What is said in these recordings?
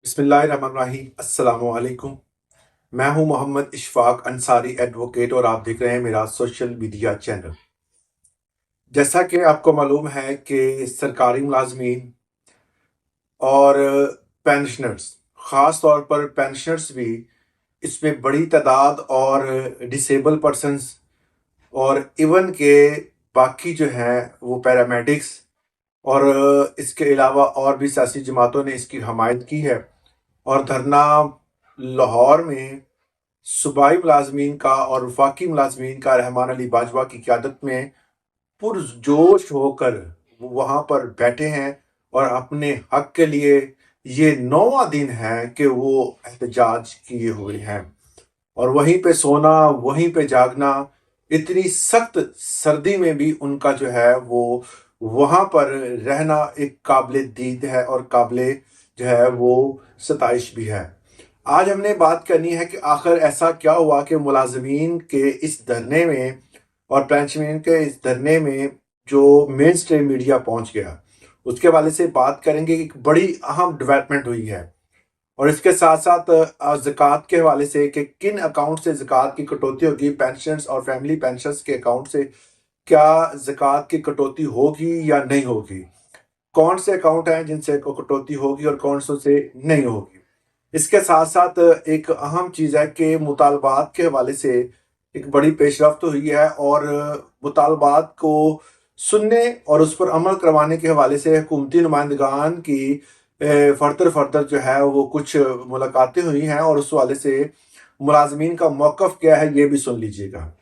बिस्मिल्लाहिर्रहमानिर्रहीम। अस्सलाम वालेकुम। मैं हूं मोहम्मद इशफाक अंसारी एडवोकेट और आप देख रहे हैं मेरा सोशल मीडिया चैनल। जैसा कि आपको मालूम है कि सरकारी मुलाजमीन और पेंशनर्स, ख़ास तौर पर पेंशनर्स भी इसमें बड़ी तादाद और डिसेबल पर्सन्स और इवन के बाकी जो हैं वो पैरामेडिक्स और इसके अलावा और भी सियासी जमातों ने इसकी हमायत की है। और धरना लाहौर में सूबाई मुलाजमीन का और वफाकी मुलाजमीन का रहमान अली बाजवा की क़यादत में पुरजोश होकर वो वहाँ पर बैठे हैं और अपने हक के लिए ये 9वां दिन है कि वो एहतजाज किए हुए हैं। और वहीं पे सोना, वहीं पे जागना, इतनी सख्त सर्दी में भी उनका जो है वो वहाँ पर रहना एक काबिल दीद है और काबिल जो है वो सताइश भी है। आज हमने बात करनी है कि आखिर ऐसा क्या हुआ कि मुलाजमीन के इस धरने में और पेंशनर के इस धरने में जो मेन स्ट्रीम मीडिया पहुंच गया, उसके वाले से बात करेंगे। एक बड़ी अहम डेवलपमेंट हुई है और इसके साथ साथ ज़कात के हवाले से कि किन अकाउंट से ज़कात की कटौती होगी, पेंशनर्स और फैमिली पेंशनर्स के अकाउंट से क्या ज़कात की कटौती होगी या नहीं होगी, कौन से अकाउंट हैं जिनसे कटौती होगी और कौन से नहीं होगी। इसके साथ साथ एक अहम चीज़ है कि मुतालबात के हवाले से एक बड़ी पेशरफ्त हुई है और मुतालबात को सुनने और उस पर अमल करवाने के हवाले से हुकूमती नुमाइंदगान की फर्दर जो है वो कुछ मुलाकातें हुई हैं और उस हवाले से मुलाजमीन का मौक़िफ़ क्या है ये भी सुन लीजिएगा।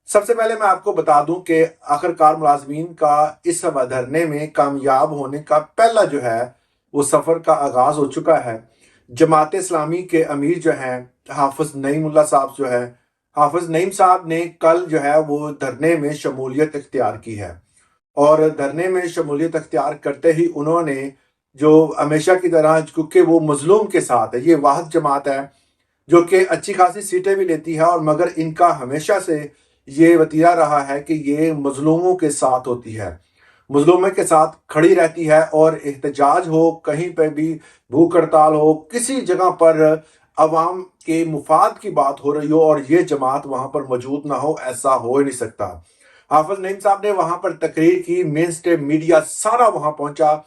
सबसे पहले मैं आपको बता दूं कि आखिरकार मुलाजमीन का इस धरने में कामयाब होने का पहला जो है वो सफ़र का आगाज़ हो चुका है। जमात इस्लामी के अमीर जो हैं हाफिज़ नईमुल्लाह साहब जो है, हाफिज़ नईम साहब ने कल जो है वो धरने में शमूलियत इख्तियार की है और धरने में शमूलियत इख्तियार करते ही उन्होंने जो हमेशा की तरह, क्योंकि वो मजलूम के साथ है, ये वाहिद जमात है जो कि अच्छी खासी सीटें भी लेती है और मगर इनका हमेशा से ये वतीरा रहा है कि ये मजलूमों के साथ होती है, मजलूमों के साथ खड़ी रहती है और एहतजाज हो, कहीं पर भी भूख हड़ताल हो, किसी जगह पर अवाम के मुफाद की बात हो रही हो और ये जमात वहाँ पर मौजूद ना हो, ऐसा हो ही नहीं सकता। हाफिज नईम साहब ने वहाँ पर तकरीर की, मेन स्ट्रीम मीडिया सारा वहाँ पहुँचा,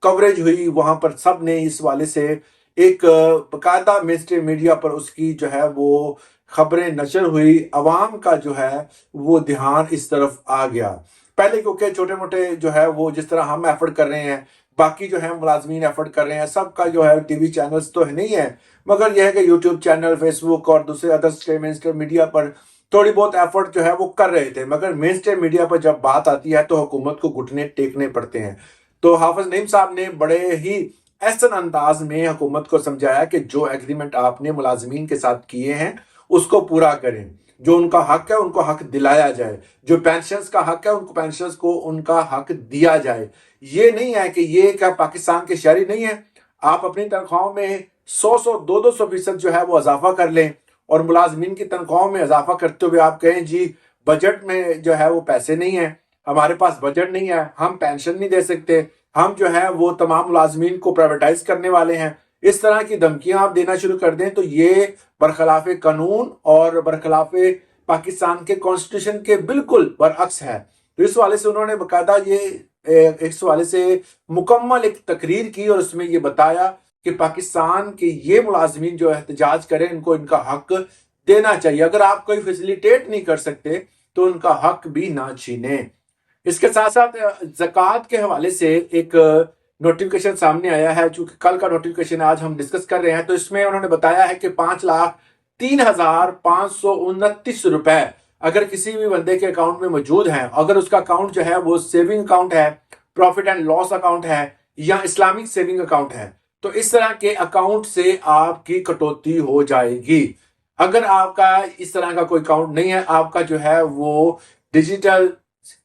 कवरेज हुई, वहाँ पर सब ने इस वाले से एक बाकायदा मेन स्ट्रीम मीडिया पर उसकी जो है वो खबरें नशर हुई, अवाम का जो है वो ध्यान इस तरफ आ गया। पहले क्योंकि छोटे मोटे जो है वो जिस तरह हम एफर्ट कर रहे हैं, बाकी जो है मुलाजमीन एफर्ट कर रहे हैं, सबका जो है टीवी चैनल्स तो है नहीं है, मगर यह है कि यूट्यूब चैनल, फेसबुक और दूसरे अदर मेन स्ट्रीम मीडिया पर थोड़ी बहुत एफर्ट जो है वो कर रहे थे, मगर मेन स्ट्रीम मीडिया पर जब बात आती है तो हुकूमत को घुटने टेकने पड़ते हैं। तो हाफिज नईम साहब ने बड़े ही ऐसन अंदाज में हुकूमत को समझाया कि जो एग्रीमेंट आपने मुलाजमीन के साथ किए हैं उसको पूरा करें, जो उनका हक है उनको हक दिलाया जाए, जो पेंशनर्स का हक है उनको पेंशनर्स को उनका हक दिया जाए। ये नहीं है कि ये क्या पाकिस्तान के शहरी नहीं है, आप अपनी तनख्वाहों में 100 200% जो है वो इजाफा कर लें और मुलाजमीन की तनख्वाहों में इजाफा करते हुए आप कहें जी बजट में जो है वो पैसे नहीं है, हमारे पास बजट नहीं है, हम पेंशन नहीं दे सकते, हम जो है वो तमाम मुलाजमीन को प्राइवेटाइज करने वाले हैं, इस तरह की धमकियां आप देना शुरू कर दें तो ये बरखिलाफ कानून और बरखिलाफ पाकिस्तान के कॉन्स्टिट्यूशन के बिल्कुल बरअक्स है। तो इस वाले से उन्होंने बाकायदा ये इस वाले से मुकम्मल एक तकरीर की और उसमें ये बताया कि पाकिस्तान के ये मुलाजमीन जो एहतजाज करें इनको इनका हक देना चाहिए, अगर आप कोई फैसिलिटेट नहीं कर सकते तो उनका हक भी ना छीने। इसके साथ साथ ज़कात के हवाले से एक नोटिफिकेशन सामने आया है, चूंकि कल का नोटिफिकेशन आज हम डिस्कस कर रहे हैं, तो इसमें उन्होंने बताया है कि 5,03,529 रुपए अगर किसी भी बंदे के अकाउंट में मौजूद हैं, अगर उसका अकाउंट जो है वो सेविंग अकाउंट है, प्रॉफिट एंड लॉस अकाउंट है या इस्लामिक सेविंग अकाउंट है, तो इस तरह के अकाउंट से आपकी कटौती हो जाएगी। अगर आपका इस तरह का कोई अकाउंट नहीं है, आपका जो है वो डिजिटल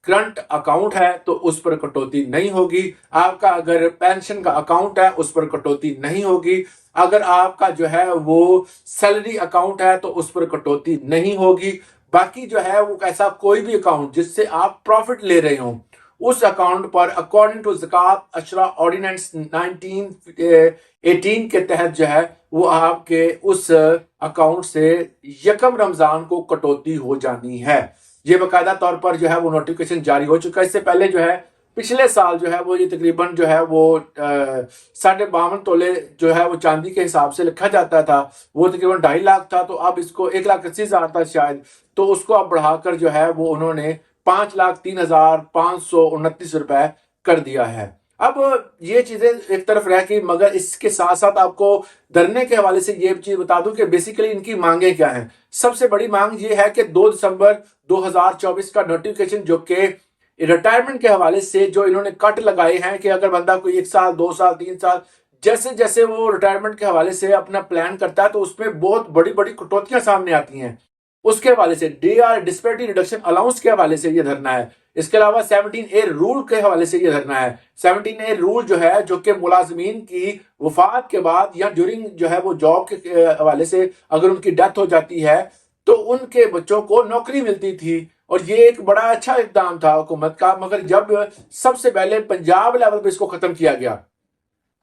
करंट अकाउंट है तो उस पर कटौती नहीं होगी, आपका अगर पेंशन का अकाउंट है उस पर कटौती नहीं होगी, अगर आपका जो है वो सैलरी अकाउंट है तो उस पर कटौती नहीं होगी। बाकी जो है वो ऐसा कोई भी अकाउंट जिससे आप प्रॉफिट ले रहे हो उस अकाउंट पर अकॉर्डिंग टू ज़कात अशरा ऑर्डिनेंस 1918 के तहत जो है वो आपके उस अकाउंट से यकम रमजान को कटौती हो जानी है। ये बाकायदा तौर पर जो है वो नोटिफिकेशन जारी हो चुका है। इससे पहले जो है पिछले साल जो है वो ये तकरीबन जो है वो 52.5 तोले जो है वो चांदी के हिसाब से लिखा जाता था, वो तकरीबन 2.5 लाख था, तो अब इसको 1,80,000 था शायद, तो उसको अब बढ़ाकर जो है वो उन्होंने 5,03,529 रुपए कर दिया है। अब ये चीजें एक तरफ रह गई, मगर इसके साथ साथ आपको धरने के हवाले से ये चीज बता दूं कि बेसिकली इनकी मांगे क्या हैं। सबसे बड़ी मांग ये है कि 2 दिसंबर 2024 का नोटिफिकेशन जो कि रिटायरमेंट के हवाले से जो इन्होंने कट लगाए हैं कि अगर बंदा कोई 1 साल 2 साल 3 साल जैसे जैसे वो रिटायरमेंट के हवाले से अपना प्लान करता है तो उसमें बहुत बड़ी बड़ी कटौतियां सामने आती हैं। उसके हवाले से डीआर डिस्पैरिटी रिडक्शन अलाउंस के हवाले से ये धरना है। इसके अलावा 17A रूल के हवाले से ये धरना है। 17A रूल जो है जो कि मुलाजमीन की वफात के बाद या ड्यूरिंग जो है वो जॉब के हवाले से अगर उनकी डेथ हो जाती है तो उनके बच्चों को नौकरी मिलती थी, और ये एक बड़ा अच्छा इकदाम था हुकूमत का। मगर जब सबसे पहले पंजाब लेवल पे इसको खत्म किया गया,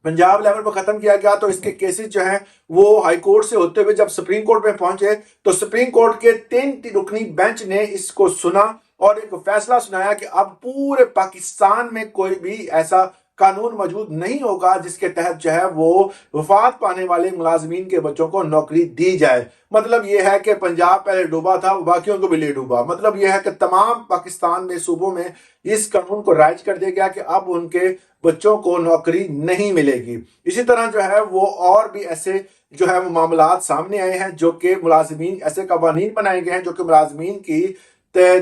पंजाब लेवल पर खत्म किया गया, तो इसके केसेस जो हैं वो हाई कोर्ट से होते हुए जब सुप्रीम कोर्ट में पहुंचे तो सुप्रीम कोर्ट के 3 रुकनी बेंच ने इसको सुना और एक फैसला सुनाया कि अब पूरे पाकिस्तान में कोई भी ऐसा कानून मौजूद नहीं होगा जिसके तहत जो है वो वफात पाने वाले मुलाजमीन के बच्चों को नौकरी दी जाए। मतलब ये है कि पंजाब पहले डूबा था, बाकियों को भी ले डूबा। मतलब ये है कि तमाम पाकिस्तान में सूबों में इस कानून को राइज कर दिया गया कि अब उनके बच्चों को नौकरी नहीं मिलेगी। इसी तरह जो है वो और भी ऐसे जो है वो मामलात सामने आए हैं जो कि मुलाजमीन, ऐसे कवानीन बनाए गए हैं जो कि मुलाजमीन की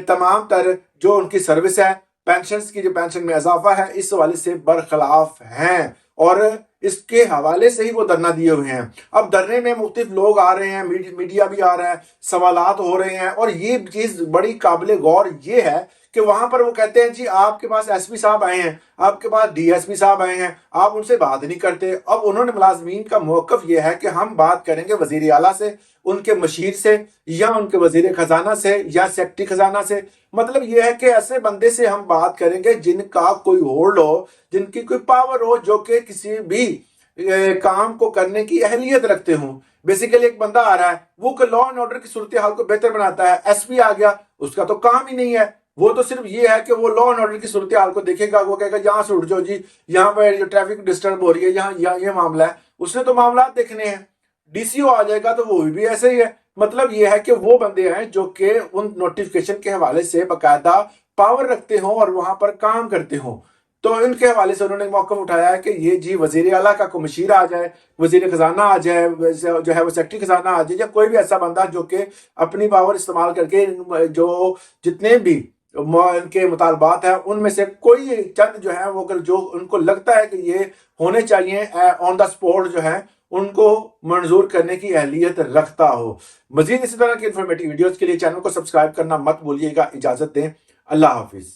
तमाम तर जो उनकी सर्विस है, पेंशन की जो पेंशन में इजाफा है, इस हवाले से बरखिलाफ हैं और इसके हवाले से ही वो धरना दिए हुए हैं। अब धरने में मुख्तलिफ लोग आ रहे हैं, मीडिया भी आ रहा है, सवालात हो रहे हैं, और ये चीज बड़ी काबिल गौर ये है कि वहां पर वो कहते हैं जी आपके पास एसपी साहब आए हैं, आपके पास डीएसपी साहब आए हैं, आप उनसे बात नहीं करते। अब उन्होंने मुलाजमीन का मौकफ ये है कि हम बात करेंगे वजीर आला से, उनके मशीर से, या उनके वजीर खजाना से, या सेक्रेटरी खजाना से। मतलब ये है कि ऐसे बंदे से हम बात करेंगे जिनका कोई होल्ड हो, जिनकी कोई पावर हो, जो कि किसी भी काम को करने की अहलियत रखते हों। बेसिकली एक बंदा आ रहा है, वो लॉ एंड ऑर्डर की सूरत हाल को बेहतर बनाता है। एसपी आ गया, उसका तो काम ही नहीं है, वो तो सिर्फ ये है कि वो लॉ एंड ऑर्डर की सूरत हाल को देखेगा, वो कहेगा यहाँ से उठ जाओ जी, यहाँ पर जो ट्रैफिक डिस्टर्ब हो रही है, यहाँ ये मामला है, उसने तो मामला देखने हैं। डीसीओ आ जाएगा तो वो भी ऐसे ही है। मतलब ये है कि वो बंदे हैं जो कि उन नोटिफिकेशन के हवाले से बाकायदा पावर रखते हो और वहां पर काम करते हो। तो इनके हवाले से उन्होंने मौका उठाया है कि ये जी वजीर आला का कोई मशीर आ जाए, वजीर खजाना आ जाए, जो है वो सेक्रेटरी खजाना आ जाए, या कोई भी ऐसा बंदा जो कि अपनी पावर इस्तेमाल करके जो जितने भी इनके मुतालबात है उनमें से कोई चंद जो है वो अगर जो उनको लगता है कि ये होने चाहिए ऑन द स्पॉट जो है उनको मंजूर करने की अहलियत रखता हो। मजीद इसी तरह की इंफॉर्मेटिव वीडियोस के लिए चैनल को सब्सक्राइब करना मत भूलिएगा। इजाजत दें, अल्लाह हाफिज।